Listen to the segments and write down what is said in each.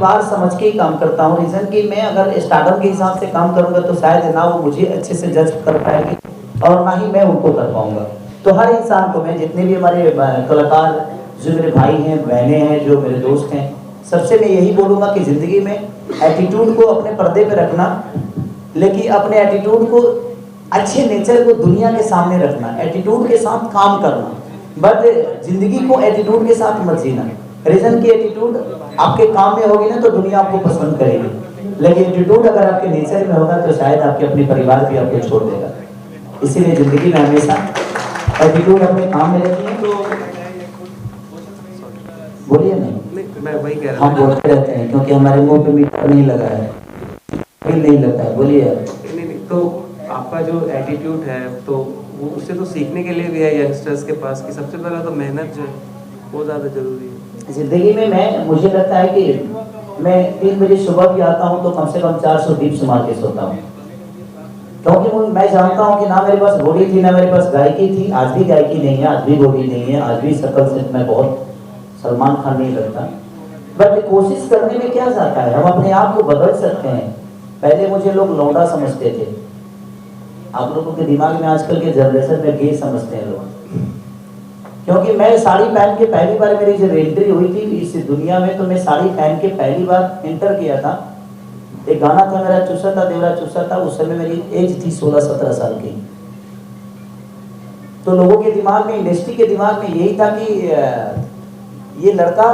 बार समझ के ही काम करता हूँ। रीजन कि मैं अगर स्टार्टअप के हिसाब से काम करूंगा तो शायद ना वो मुझे अच्छे से जज कर पाएगी और ना ही मैं उनको कर पाऊंगा। तो हर इंसान को, मैं जितने भी हमारे कलाकार, जो मेरे भाई हैं, बहनें हैं, जो मेरे दोस्त हैं, सबसे मैं यही बोलूँगा कि ज़िंदगी में एटीट्यूड को अपने पर्दे पे रखना, लेकिन अपने एटीट्यूड को, अच्छे नेचर को दुनिया के सामने रखना, एटीट्यूड के साथ काम करना, बट जिंदगी को एटीट्यूड के साथ मत जीना। रीजन की एटीट्यूड आपके काम में होगी ना तो दुनिया आपको पसंद करेगी, लेकिन एटीट्यूड अगर आपके नेचर में होगा तो शायद आपके अपने परिवार भी आपको छोड़ देगा। इसीलिए जिंदगी में हमेशा एटीट्यूड अपने काम में रखिए। तो बोलिए नहीं, मैं वही कह रहा हम बोलते रहते हैं क्योंकि हमारे मुंह पे मीठा नहीं लगा है, नहीं लगता है। बोलिए। नहीं, तो आपका जो एटीट्यूड है तो वो उससे तो सीखने के लिए भी है यंगस्टर्स के पास कि सबसे पहला तो मेहनत जो है वो ज़्यादा जरूरी है जिंदगी में। मुझे लगता है कि मैं 3 बजे सुबह भी आता हूँ तो कम से कम 400 दीप मार के सोता हूँ, क्योंकि मैं जानता हूँ कि ना मेरे पास बॉडी थी, ना मेरे पास गायकी थी, आज भी गायकी नहीं है, आज भी बॉडी नहीं है, आज भी शक्ल से मैं बहुत सलमान खान नहीं लगता, बट कोशिश करने में क्या जाता है, हम अपने आप को बदल सकते हैं। पहले मुझे लोग लौंडा समझते थे, आप लोगों के दिमाग में आजकल के जनरेशन में गे समझते हैं लोग, क्योंकि मैं साड़ी पहन के पहली बार मेरी जब एंट्री हुई थी इस दुनिया में, तो मैं साड़ी पहन के पहली बार एंटर किया था। एक गाना था मेरा, चुसा था देवरा चुसा था, उस समय मेरी एज थी 16-17 साल की। तो लोगों के दिमाग में, इंडस्ट्री के दिमाग में यही था कि ये लड़का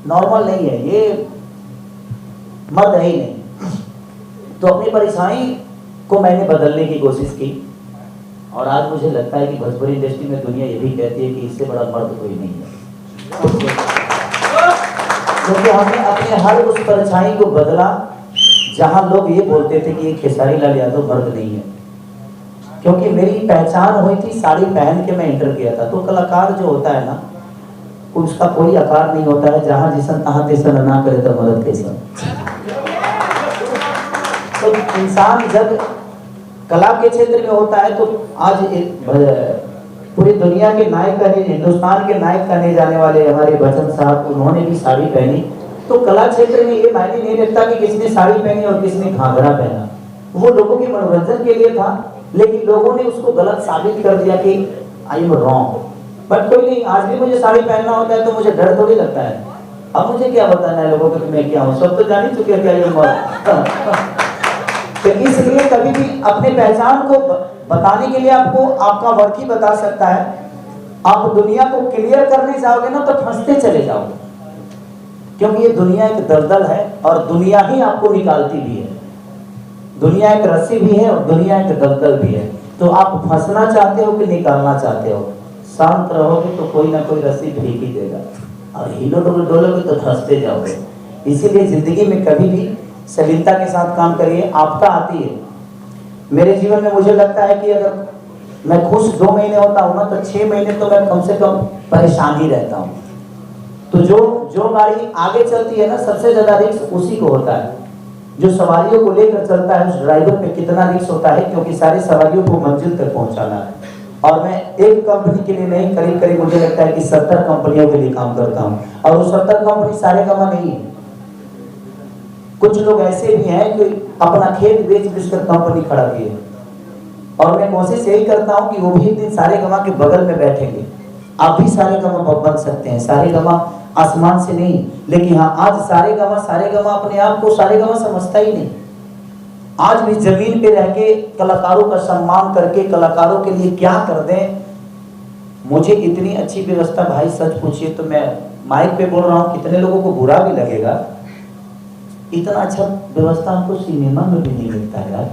नॉर्मल नहीं है, ये मर्द है ही नहीं। तो अपनी परेशानी को मैंने बदलने की कोशिश की, और आज मुझे लगता है कि भोजपुरी इंडस्ट्री में दुनिया ये भी कहती है कि इससे बड़ा मर्द कोई नहीं है, क्योंकि हमने अपने हर उस परछाई को बदला जहां लोग ये बोलते थे कि ये खेसारी लाल यादव मर्द नहीं है। क्योंकि मेरी पहचान हुई थी, साड़ी पहन के मैं इंटर किया था। तो कलाकार जो होता है ना, उसका कोई आकार नहीं होता है, जहां जिसन तहां तिसन ना करे तो मर्द कैसा। तो इंसान जब कला के क्षेत्र में होता है तो आज पूरी दुनिया के नायक कहने, हिंदुस्तान के नायक कहने जाने वाले हमारे बच्चन साहब, उन्होंने भी साड़ी पहनी। तो कला क्षेत्र में ये मायने नहीं रखता कि किसने साड़ी पहनी और किसने घाघरा पहना, वो लोगों के मनोरंजन के लिए था, लेकिन लोगों ने उसको गलत साबित कर दिया कि आई एम रॉन्ग। बट कोई नहीं, आज भी मुझे साड़ी पहनना होता है तो मुझे डर थोड़ी लगता है। अब मुझे क्या बताना है लोगों को कि मैं क्या हूँ, सब तो जान ही चुके क्या ये। तो इसलिए कभी भी अपने पहचान को बताने के लिए आपको आपका वर्क ही बता सकता है। आप दुनिया को क्लियर करने जाओगे ना तो फंसते चले जाओगे, क्योंकि ये दुनिया एक दलदल है और दुनिया ही आपको निकालती भी है। दुनिया एक रस्सी भी है और दुनिया एक दलदल भी है। तो आप फंसना चाहते हो कि निकालना चाहते हो? शांत रहोगे तो कोई ना कोई रस्सी फेंक ही देगा, और हिलो डोलोगे तो फंसते जाओगे। इसीलिए जिंदगी में कभी भी सलीलता के साथ काम करिए। आपका आती है। मेरे जीवन में मुझे लगता है कि अगर मैं खुश 2 महीने होता हूँ ना तो 6 महीने तो मैं कम से कम परेशान ही रहता हूँ। तो जो गाड़ी आगे चलती है ना, सबसे ज्यादा रिस्क उसी को होता है। जो सवारियों को लेकर चलता है उस ड्राइवर पे कितना रिस्क होता है, क्योंकि सारी सवारियों को मंजिल तक पहुंचाना है। और मैं एक कंपनी के लिए नहीं, करीब करीब मुझे लगता है कि 70 कंपनियों के लिए काम करता हूँ, और वो 70 कंपनी सारे गमा नहीं है। कुछ लोग ऐसे भी हैं कि अपना खेत बेच कर कंपनी खड़ा किए, और मैं कोशिश यही करता हूं कि वो भी एक दिन सारे गमा के बगल में बैठेंगे। आप भी सारे गमा बन सकते हैं, सारे गमा आसमान से नहीं, लेकिन हाँ आज सारे गमा अपने आप को सारे गमा समझता ही नहीं। आज भी जमीन पे रह के कलाकारों का सम्मान करके कलाकारों के लिए क्या कर दें। मुझे इतनी अच्छी व्यवस्था, भाई सच पूछिए तो मैं माइक पे बोल रहा हूँ, कितने लोगों को बुरा भी लगेगा, इतना अच्छा व्यवस्था हमको सिनेमा में भी नहीं मिलता है यार।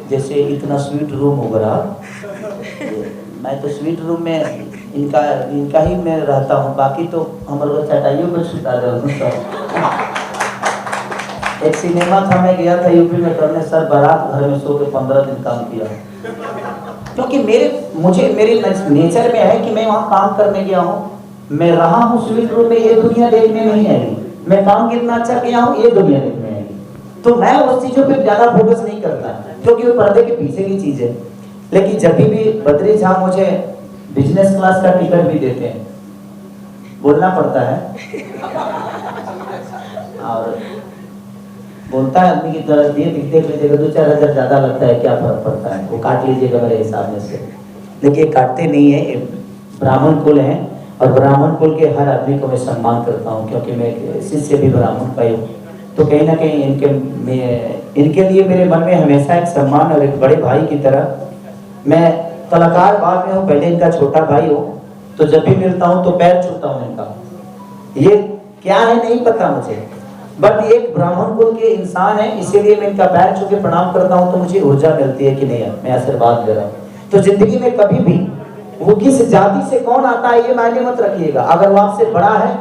जैसे इतना स्वीट रूम होगा, मैं तो स्वीट रूम में इनका ही मैं रहता हूँ, बाकी तो हमारे चटाइयों पर सुता जाऊँ। एक सिनेमा था, मैं गया था यूपी में करने, सर बारात घर में सो के 15 दिन काम किया, क्योंकि मेरे नेचर में है कि मैं वहाँ काम करने गया हूँ, मैं रहा हूँ स्वीट रूम में, ये दुनिया देखने नहीं आएगी। मैं काम कितना अच्छा किया हूँ ये दुनिया देखने आएगी। तो मैं उस चीजों पे ज्यादा फोकस नहीं करता, क्योंकि वो पर्दे के पीछे की चीज है। लेकिन जब भी बद्री झा मुझे बिजनेस क्लास का टिकट भी देते हैं, बोलना पड़ता है और बोलता है आदमी की तरह दिए दिखते लीजिएगा 2-4 हज़ार ज़्यादा लगता है, क्या फर्क पड़ता है, वो काट लीजिएगा मेरे हिसाब में से। देखिए काटते नहीं है, ये ब्राह्मण कुल है और ब्राह्मण कुल के हर आदमी को मैं सम्मान करता हूँ, क्योंकि मैं एक शिष्य भी ब्राह्मण का ही हूँ। तो कहीं ना कहीं इनके लिए मेरे मन में हमेशा एक सम्मान और एक बड़े भाई की तरह, मैं कलाकार बाद में हूँ, पहले इनका छोटा भाई हूँ, तो जब भी मिलता हूँ तो पैर छूता हूँ इनका। ये क्या है नहीं पता मुझे, बट ये एक ब्राह्मण कुल के इंसान है, इसीलिए मैं इनका पैर छू के प्रणाम करता हूँ, तो मुझे ऊर्जा मिलती है कि नहीं मैं आशीर्वाद दे रहा हूँ। तो जिंदगी में कभी भी वो किस जाति से कौन आता है ये मायने मत रखिएगा, अगर वो आपसे बड़ा है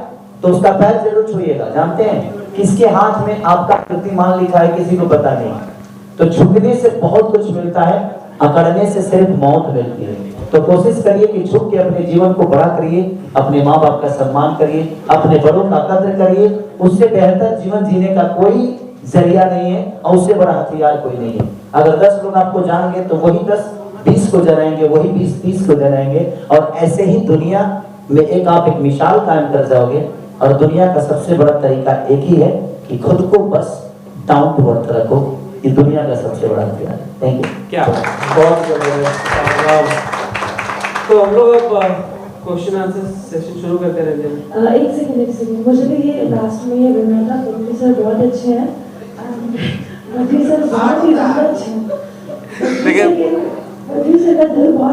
तो उसका पैर जरूर छूइएगा। जानते हैं किसके हाथ में आपका कीर्तिमान लिखा है, किसी को पता नहीं। तो झुकने से बहुत कुछ मिलता है, अकड़ने से सिर्फ मौत मिलती है। तो कोशिश करिए कि झुक के अपने जीवन को बड़ा करिए, अपने माँ बाप का सम्मान करिए, अपने बड़ों का कद्र करिए। उससे बेहतर जीवन जीने का कोई जरिया नहीं है और उससे बड़ा हथियार कोई नहीं है। अगर 10 लोग आपको जानेंगे तो वही 10 20 को जलाएंगे, वही 20 30 को जलाएंगे, और ऐसे ही दुनिया में आप एक मिसाल कायम कर जाओगे। और दुनिया का सबसे बड़ा तरीका एक ही है कि खुद को बस डाउन टू अर्थ रखो, ये दुनिया का सबसे बड़ा हथियार है। Thank you. क्या बहुत जबरदस्त। तो हम लोग अब क्वेश्चन आंसर सेशन शुरू करते रहते हैं। एक सेकंड मुझे भी ये लास्ट में ये बोलना था, पृथ्वी सर बहुत अच्छे हैं, पृथ्वी सर बहुत ही ज़्यादा अच्छे हैं, पृथ्वी सर का दिल बहुत